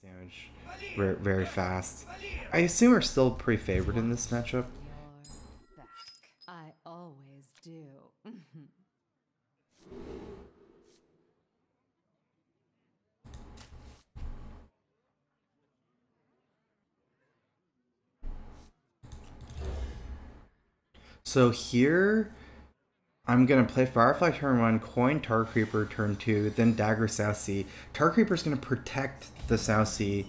damage very fast. I assume we're still pretty favored in this matchup. I always do. So here, I'm gonna play Firefly turn 1, coin Tar Creeper turn 2, then Dagger Sassy. Tar Creeper's gonna protect the Sassy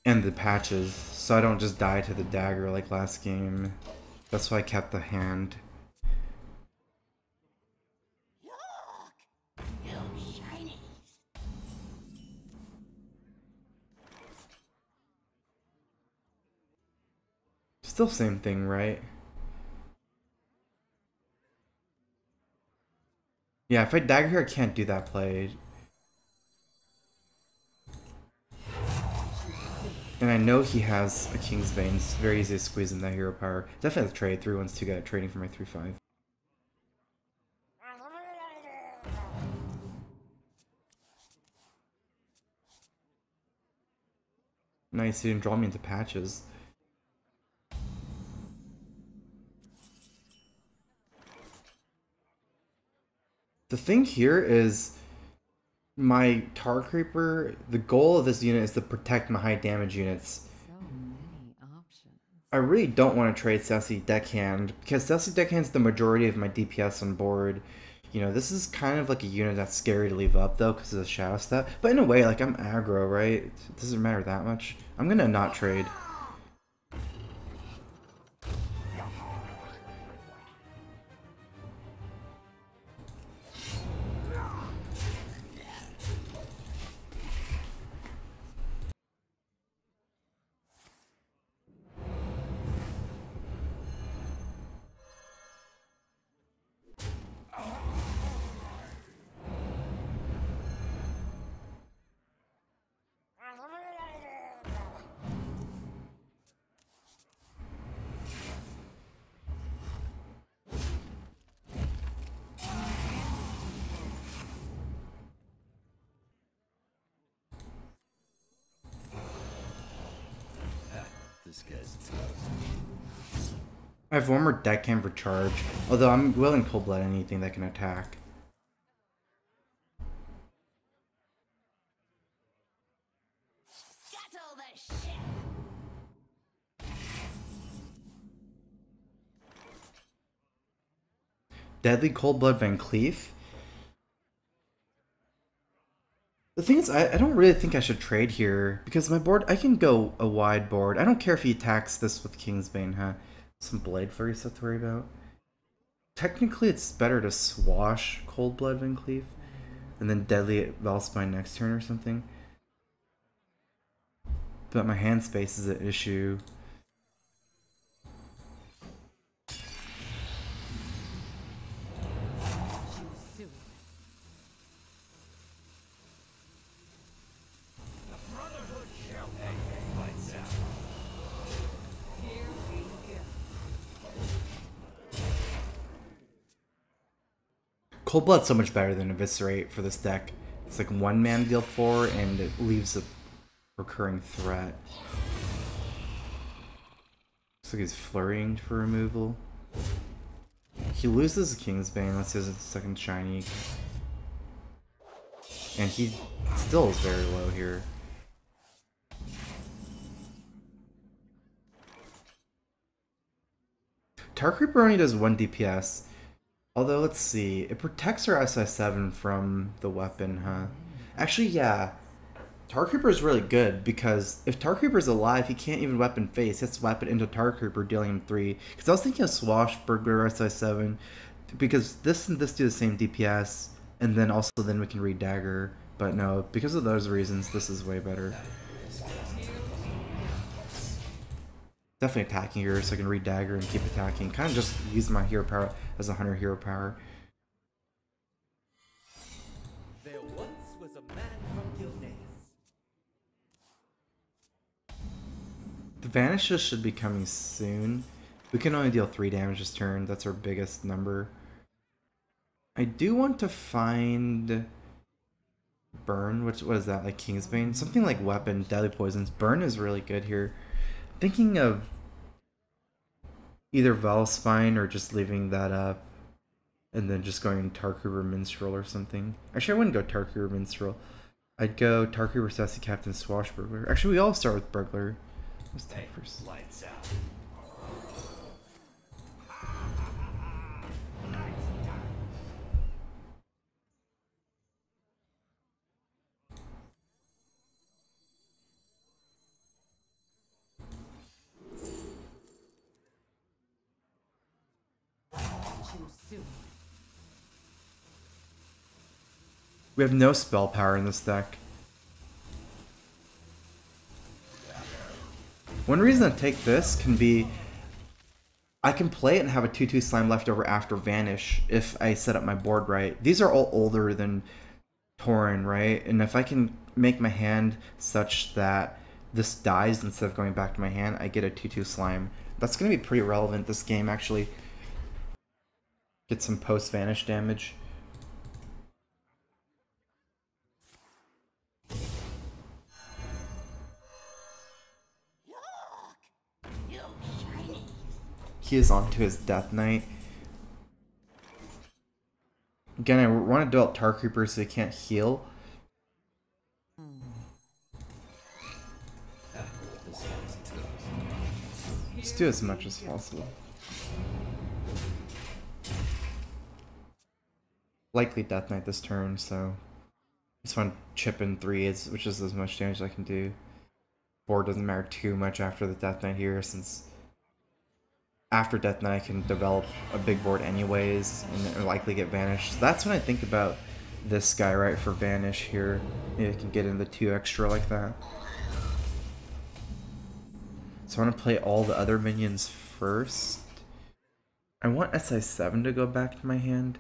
and the patches, so I don't just die to the dagger like last game. That's why I kept the hand. Still same thing, right? Yeah, if I dagger here, I can't do that play. And I know he has a Kingsbane. It's very easy to squeeze in that hero power. Definitely trade 3/1s to get trading for my 3/5. Nice, he didn't draw me into patches. The thing here is my Tar Creeper, the goal of this unit is to protect my high damage units. So many options. I really don't want to trade Sassy Deckhand, because Sassy Deckhand's the majority of my DPS on board. You know, this is kind of like a unit that's scary to leave up, though, because of the Shadow Step. But in a way, like, I'm aggro, right? It doesn't matter that much. I'm gonna not trade. This guy's tough. I have one more Deckhand for charge, although I'm willing cold blood anything that can attack. Scuttle the ship. Deadly Cold Blood Van Cleef. The thing is, I don't really think I should trade here, because my board, I can go a wide board. I don't care if he attacks this with Kingsbane, huh? Some Blade Flurry stuff to worry about. Technically, it's better to swash Cold Blood Van Cleef, and then Deadly Valspine next turn or something. But my hand space is an issue. Cold Blood's so much better than Eviscerate for this deck. It's like 1 mana deal 4, and it leaves a recurring threat. Looks like he's flurrying for removal. He loses Kingsbane unless he has a second shiny. And he still is very low here. Tar Creeper only does 1 DPS. Although, let's see, it protects our SI7 from the weapon, huh? Actually, yeah. Tar Creeper is really good, because if Tar Creeper is alive, he can't even weapon face. He has to weapon into Tar Creeper, dealing him 3. Because I was thinking of Swashbuckler SI7, because this and this do the same DPS, and then also then we can read Dagger. But no, because of those reasons, this is way better. Definitely attacking here so I can read Dagger and keep attacking. Kind of just use my hero power as a hunter hero power. There once was a man from Gilneas. The Vanishes should be coming soon. We can only deal 3 damage this turn. That's our biggest number. I do want to find Burn, which what is that, like Kingsbane? Something like weapon, deadly poisons. Burn is really good here. Thinking of either Valspine or just leaving that up and then just going Tarkruber Minstrel or something. Actually, I wouldn't go Tarkruber Minstrel. I'd go Tarkruber Sassy Captain Swashbuckler. Actually, we all start with Burglar. Let's take first. Lights out. Too soon. We have no spell power in this deck. One reason to take this can be I can play it and have a 2/2 slime left over after Vanish if I set up my board right. These are all older than Tauren, right? And if I can make my hand such that this dies instead of going back to my hand, I get a 2/2 slime. That's going to be pretty relevant this game, actually. Get some post-Vanish damage. He is onto his Death Knight. Again, I want to develop Tar Creeper so he can't heal. Just do as much as possible. Likely Death Knight this turn, so I just want to chip in 3, which is as much damage as I can do. Board doesn't matter too much after the Death Knight here, since after Death Knight I can develop a big board anyways and likely get Vanish. So that's when I think about this guy, right, for Vanish here. Maybe I can get into 2 extra like that. So I want to play all the other minions first. I want SI7 to go back to my hand.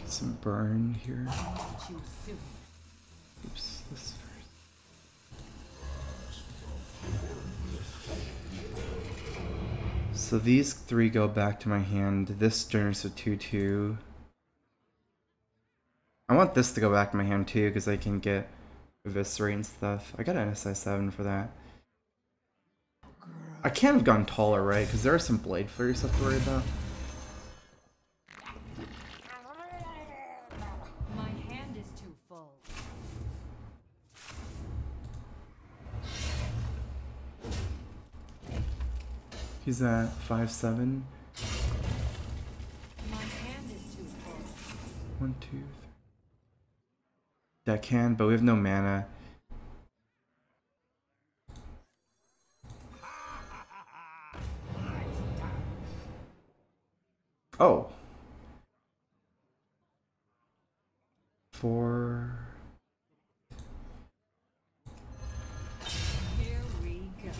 Some burn here. Oops, this first. So these 3 go back to my hand. This generates a 2/2. I want this to go back to my hand too, because I can get Eviscerate and stuff. I got an SI7 for that. I can't have gone taller, right? Because there are some Blade Flurry stuff to worry about. He's at 5/7. My hand is too full. 1, 2, 3. Deckhand, but we have no mana. Oh. 4. Here we go.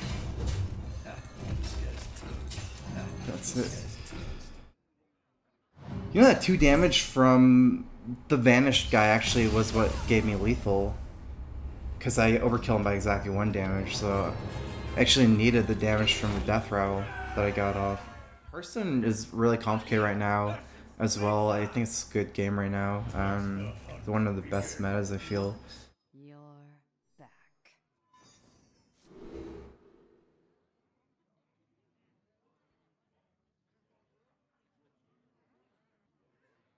That's it. You know that 2 damage from the Vanished guy actually was what gave me lethal. Because I overkilled him by exactly 1 damage, so I actually needed the damage from the Death Rattle that I got off. Hearthstone is really complicated right now as well. I think it's a good game right now. One of the best metas, I feel. You're back.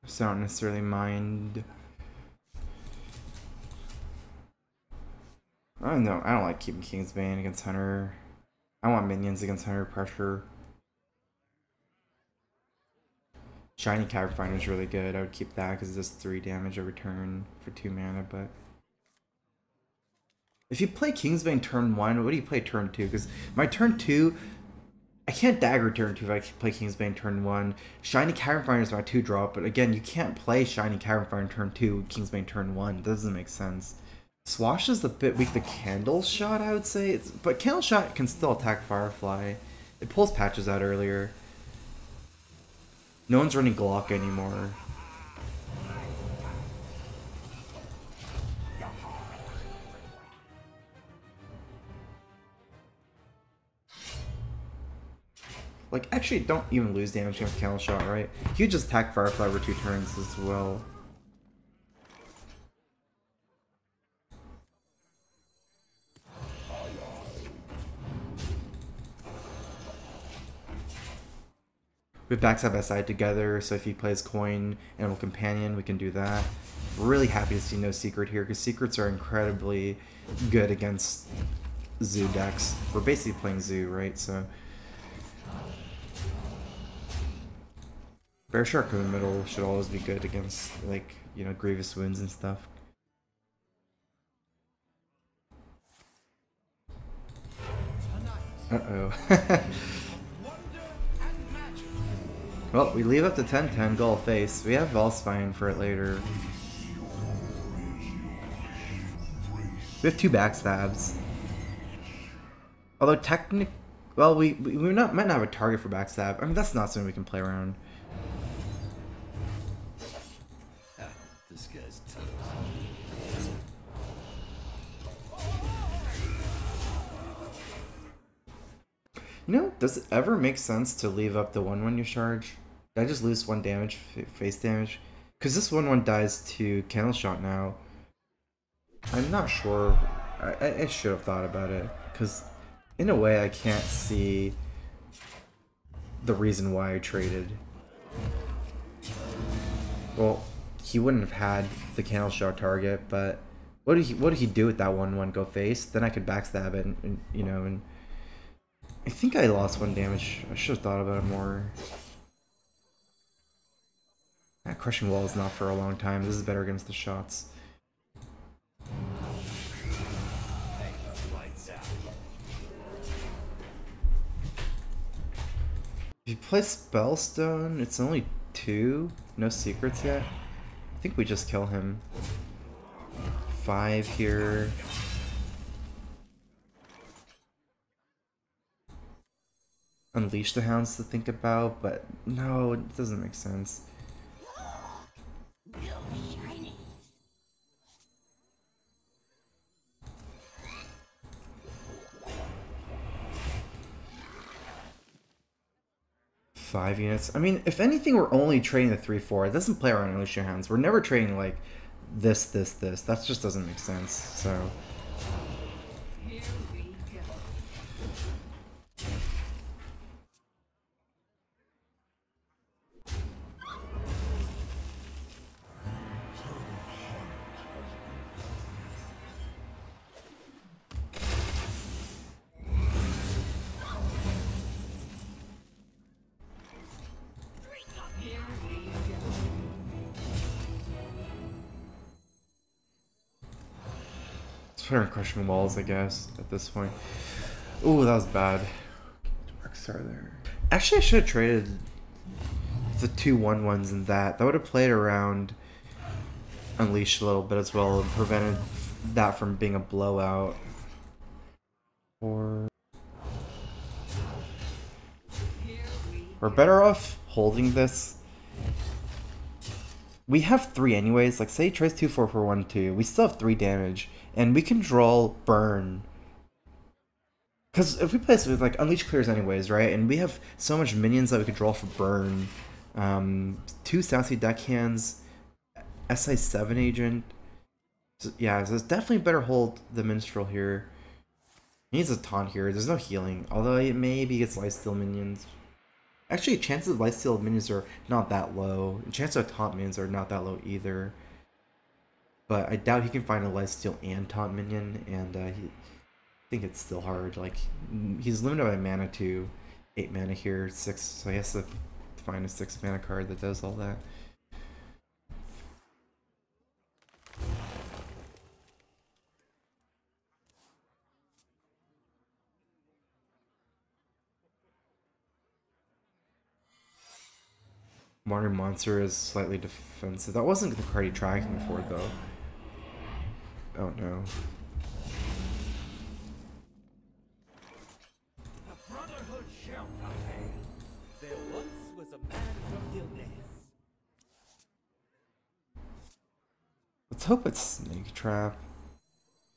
So I don't necessarily mind. I don't know. I don't like keeping Kingsbane against Hunter. I want minions against Hunter pressure. Shiny Cavern Finder is really good. I would keep that because it does 3 damage every turn for 2 mana. But if you play Kingsbane turn 1, what do you play turn 2? Because my turn 2, I can't dagger turn 2 if I play Kingsbane turn 1. Shiny Cavern Finder is my 2-drop, but again, you can't play Shiny Cavern Finder turn 2, Kingsbane turn 1. That doesn't make sense. Swash is a bit weak to Candle Shot, I would say. But Candle Shot can still attack Firefly. It pulls patches out earlier. No one's running Glock anymore. Like, actually, don't even lose damage against Candle Shot, right? You just attack Firefly over 2 turns as well. We have back side by side together, so if he plays Coin, Animal Companion, we can do that. Really happy to see no Secret here, because Secrets are incredibly good against Zoo decks. We're basically playing Zoo, right? So Bear Shark in the middle should always be good against, like, you know, Grievous Wounds and stuff. Uh-oh. Well, we leave up to 10-10, goal face. We have Valspine for it later. We have 2 backstabs. Although technically, well, we might not have a target for backstab. I mean, that's not something we can play around. This guy's tough. You know, does it ever make sense to leave up the 1/1 you charge? Did I just lose 1 damage, face damage? Because this 1/1 dies to Candle Shot now. I'm not sure. I should have thought about it. Because in a way, I can't see the reason why I traded. Well, he wouldn't have had the Candle Shot target, but what did he do with that 1/1 go face? Then I could backstab it, and you know, and I think I lost 1 damage. I should have thought about it more. That Crushing Wall is not for a long time. This is better against the shots. If you play Spellstone, it's only 2. No secrets yet. I think we just kill him. 5 here. Unleash the Hounds to think about, but no, it doesn't make sense. Five units. I mean, if anything, we're only trading the 3/4. It doesn't play around Unleash Your Hounds. We're never trading like this. That just doesn't make sense. So. Here we go. Let's put her in Crushing Walls, I guess, at this point. Ooh, that was bad. Marks are there. Actually, I should have traded the 2 1/1s in that. That would have played around Unleash a little bit as well and prevented that from being a blowout. Or we're better off holding this. We have 3 anyways. Like, say he tries 2/4 for 1/2. We still have 3 damage. And we can draw Burn. Because if we play this with, like, Unleash clears anyways, right? And we have so much minions that we could draw for Burn. 2 Sassy Deckhands. SI7 Agent. So, yeah, so it's definitely better hold the Minstrel here. He needs a taunt here. There's no healing. Although it maybe gets Lifesteal minions. Actually, chances of Lifesteal minions are not that low. Chances of taunt minions are not that low either. But I doubt he can find a Lifesteal and taunt minion, and I think it's still hard. Like, he's limited by mana to 8 mana here, 6, so he has to find a 6 mana card that does all that. Modern Monster is slightly defensive. That wasn't the card he tracking for, though. Oh no. The Brotherhood shall prevail. There once was a man from Gilneas. Let's hope it's Snake Trap.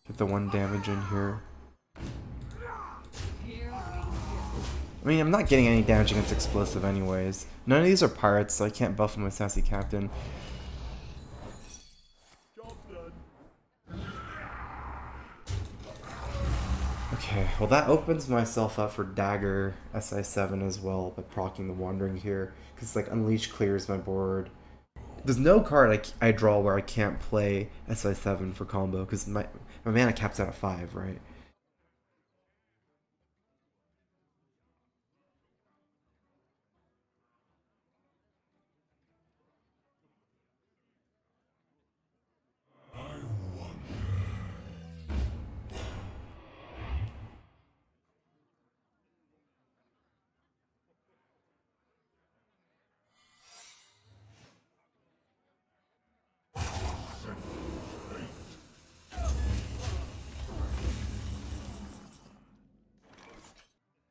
Get the 1 damage in here. Here we go. I mean, I'm not getting any damage against explosive anyways. None of these are pirates, so I can't buff them with Sassy Captain. Okay, well that opens myself up for Dagger SI7 as well by proccing the Wandering here. Because like Unleash clears my board. There's no card I draw where I can't play SI7 for combo because my mana caps out at 5, right?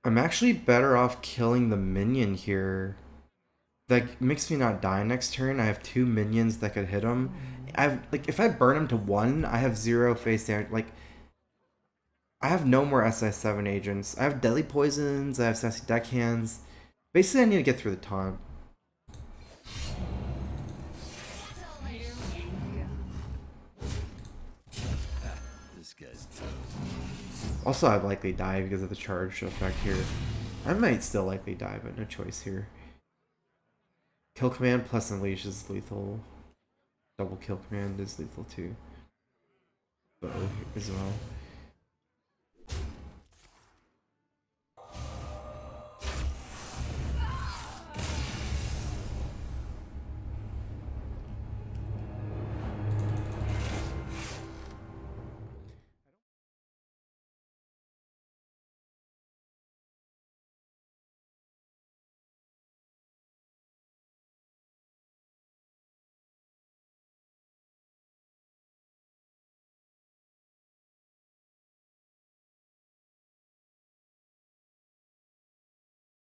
I'm actually better off killing the minion here. That makes me not die next turn. I have 2 minions that could hit him. Like if I burn him to 1, I have 0 face damage. Like I have no more SI7 agents. I have deadly poisons. I have sassy deckhands. Basically, I need to get through the taunt. This guy's tough. Also, I'd likely die because of the charge effect here. I might still likely die, but no choice here. Kill command plus unleash is lethal. Double kill command is lethal too. Bow as well.